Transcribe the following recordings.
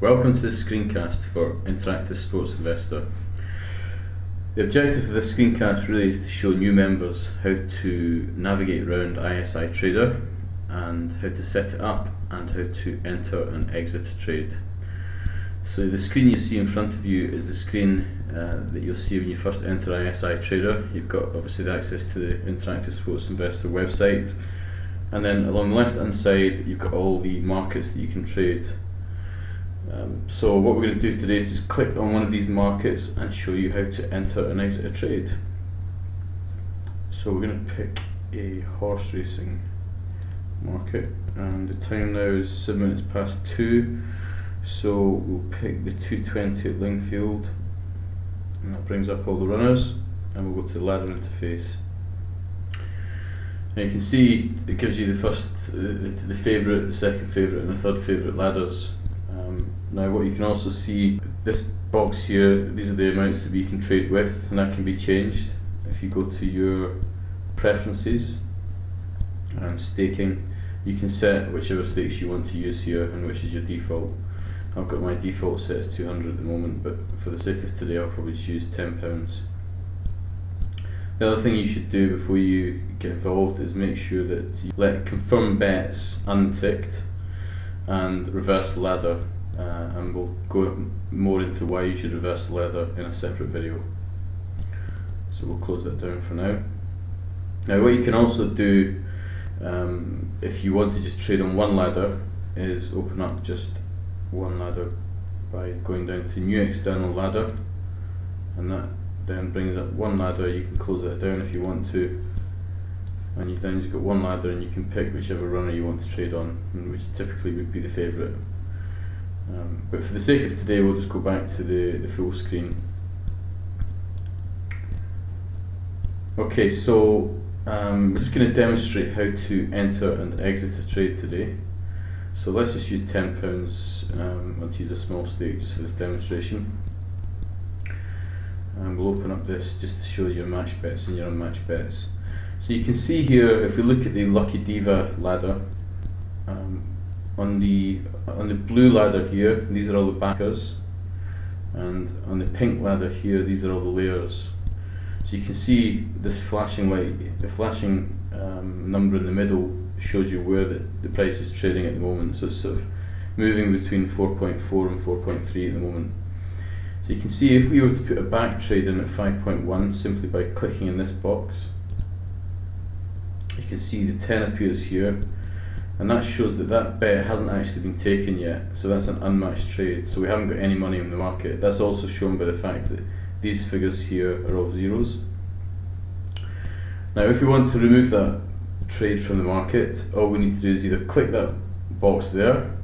Welcome to this screencast for Interactive Sports Investor. The objective of this screencast really is to show new members how to navigate around ISI Trader and how to set it up and how to enter and exit a trade. So the screen you see in front of you is the screen that you'll see when you first enter ISI Trader. You've got obviously the access to the Interactive Sports Investor website, and then along the left hand side you've got all the markets that you can trade. So what we're going to do today is just click on one of these markets and show you how to enter and exit a trade. So we're going to pick a horse racing market, and the time now is 7 minutes past 2, so we'll pick the 220 at Lingfield, and that brings up all the runners, and we'll go to the ladder interface. Now you can see it gives you the first, the favourite, the second favourite and the third favourite ladders. Now what you can also see, this box here, these are the amounts that we can trade with, and that can be changed. If you go to your preferences and staking, you can set whichever stakes you want to use here and which is your default. I've got my default set as 200 at the moment, but for the sake of today I'll probably choose £10. The other thing you should do before you get involved is make sure that you let confirm bets unticked and reverse the ladder, and we'll go more into why you should reverse the ladder in a separate video. So we'll close that down for now. Now what you can also do if you want to just trade on one ladder is open up just one ladder by going down to new external ladder, and that then brings up one ladder. You can close that down if you want to, and you've then just got one ladder and you can pick whichever runner you want to trade on, which typically would be the favourite. But for the sake of today we'll just go back to the full screen. Okay, so we're just going to demonstrate how to enter and exit a trade today. So let's just use £10, let's use a small stake just for this demonstration. And we'll open up this just to show your match bets and your unmatched bets. So you can see here, if we look at the Lucky Diva ladder, on the blue ladder here, these are all the backers, and on the pink ladder here, these are all the layers. So you can see this flashing light, the flashing number in the middle shows you where the price is trading at the moment. So it's sort of moving between 4.4 and 4.3 at the moment. So you can see if we were to put a back trade in at 5.1 simply by clicking in this box, you can see the 10 appears here, and that shows that that bet hasn't actually been taken yet, so that's an unmatched trade, so we haven't got any money in the market. That's also shown by the fact that these figures here are all zeros. Now if we want to remove that trade from the market, all we need to do is either click that box there,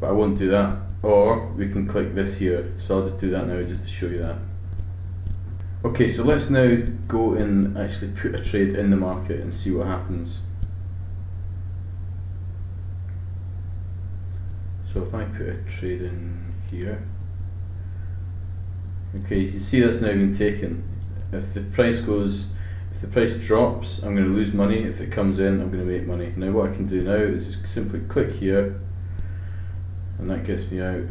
but I won't do that, or we can click this here, so I'll just do that now just to show you that. Okay, so let's now go and actually put a trade in the market and see what happens. So if I put a trade in here, okay, you can see that's now been taken. If the price drops, I'm going to lose money. If it comes in, I'm going to make money. Now what I can do now is just simply click here, and that gets me out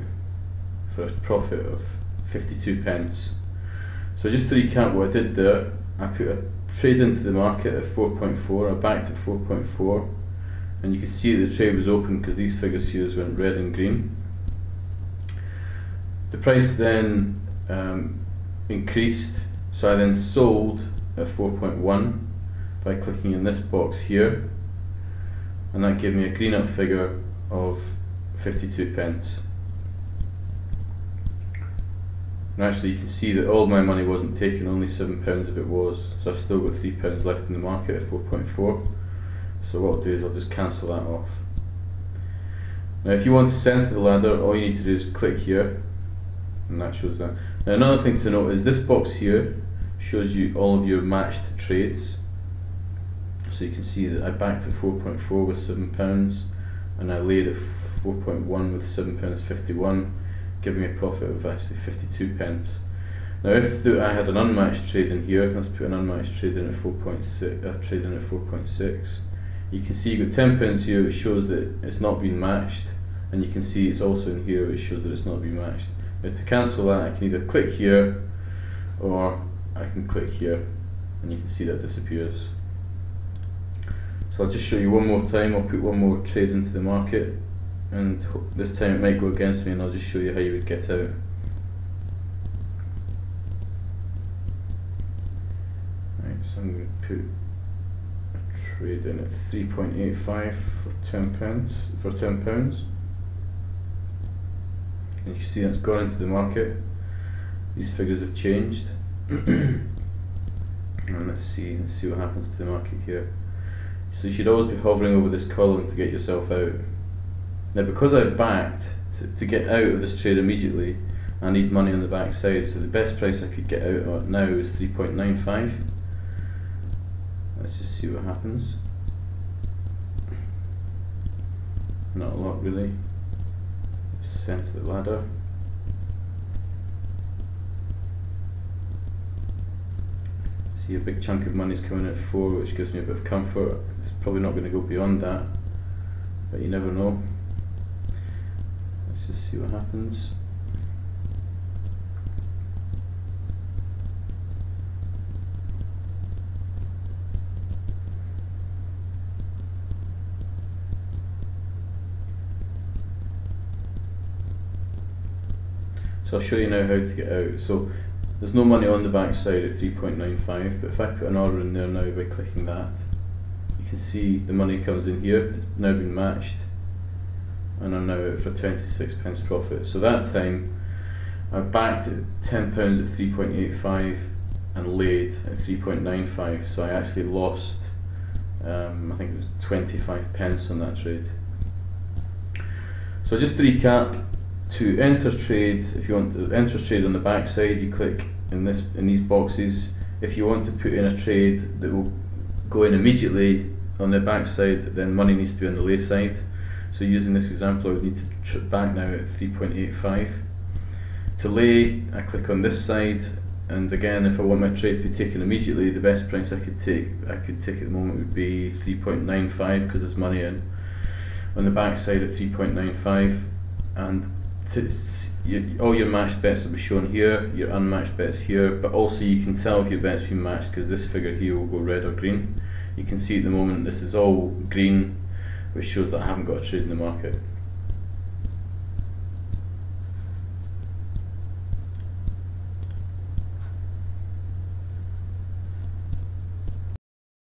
for a profit of 52p. So just to recap what I did there, I put a trade into the market at 4.4, I backed at 4.4, and you can see that the trade was open because these figures here went red and green. The price then increased, so I then sold at 4.1 by clicking in this box here, and that gave me a green up figure of 52p. And actually you can see that all my money wasn't taken, only £7 of it was, so I've still got £3 left in the market at 4.4. So what I'll do is I'll just cancel that off. Now if you want to center the ladder, all you need to do is click here, and that shows that. Now another thing to note is this box here shows you all of your matched trades. So you can see that I backed at 4.4 with £7, and I laid at 4.1 with £7.51, giving me a profit of actually 52p. Now if I had an unmatched trade in here, let's put an unmatched trade in at 4.6, you can see you've got £10 here, which shows that it's not been matched, and you can see it's also in here, which shows that it's not been matched. Now to cancel that, I can either click here or I can click here, and you can see that disappears. So I'll just show you one more time. I'll put one more trade into the market, and this time it might go against me, and I'll just show you how you would get out. Right, so I'm going to put a trade in at 3.85 for £10. And you can see that's gone into the market. These figures have changed. And let's see what happens to the market here. So you should always be hovering over this column to get yourself out. Now because I've backed, to get out of this trade immediately, I need money on the back side, so the best price I could get out at now is 3.95. Let's just see what happens. Not a lot really. Centre the ladder. See a big chunk of money's coming at 4, which gives me a bit of comfort. It's probably not going to go beyond that, but you never know. Let's just see what happens. So I'll show you now how to get out. So there's no money on the back side at 3.95, but if I put an order in there now by clicking that, you can see the money comes in here. It's now been matched, and I'm now out for 26p profit. So that time I backed at £10 at 3.85 and laid at 3.95, so I actually lost I think it was 25p on that trade. So just to recap, to enter trade, if you want to enter trade on the back side, you click in these boxes. If you want to put in a trade that will go in immediately on the back side, then money needs to be on the lay side. So using this example, I would need to back now at 3.85. To lay, I click on this side, and again, if I want my trade to be taken immediately, the best price I could take at the moment would be 3.95, because there's money in on the back side at 3.95, and all your matched bets will be shown here, your unmatched bets here, but also you can tell if your bet's been matched because this figure here will go red or green. You can see at the moment this is all green, which shows that I haven't got a trade in the market.